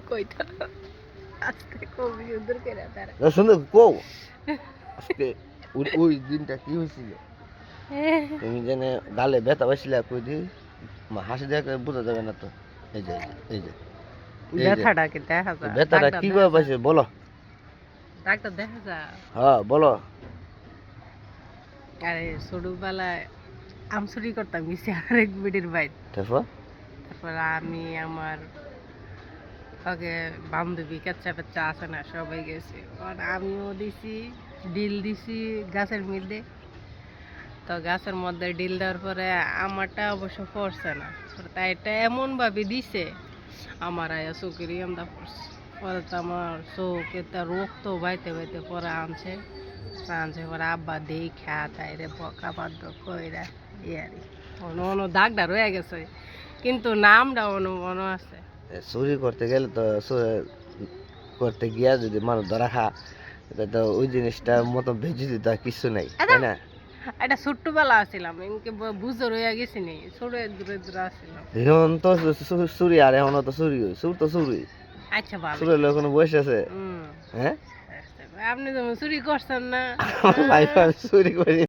কইতা আজকে কবি উদ্র করে তারা শুনে কও আজকে ওই দিনটা কি হয়েছিল তুমি জানে গালে ব্যথা পাইছিলে কই দি হাসি দেখে বোঝা যাবে না তো এই যে এই যে ব্যথাটা কি দেখা যায় ব্যথাটা কি করে পাইছে বলো ডাক্তার দেখা যায় হ্যাঁ বলো আরে ছোটবেলায় আম চুরি করতাম গেছি আরেক বিটির বাইর তারপর আমি আমার ওকে বান্ধবী কাচ্চা পেচ্চা আছে না সবাই গেছি আমিও দিছি ডিল দিছি গাছের মধ্যে তো গাছের মধ্যে ডিল দেওয়ার পরে আমারটা অবশ্য পড়ছে না তাই এটা এমন ভাবে দিছে আমার আয়া চোখেরই আমদা পড়ছে পরে তো আমার চোখে তা রক্ত বাইতে বাইতে পরে আনছে পরে আব্বা দেই খা তাই রে বকা বাদ্য কইরা ইয়ারি অন্য দাগটা রয়ে গেছে কিন্তু নামটা অন্য আছে চুরি করতে গেলে তো করতে গিয়া যদি মানুষ ধরা খা তো ওই জিনিসটার মতো ভেজে দিতে কিছু নাই তাই না এটা ছোট্টবেলা আসছিলাম এমনকি বুঝে রয়ে গেছি নি ছোট দূরে দূরে আসছিলাম এখন তো চুরি আর এখন তো চুরি চুর তো চুরি আচ্ছা ভালো চুরি হলে কোনো বয়স আছে হ্যাঁ আপনি তো চুরি করছেন না ভাই চুরি করি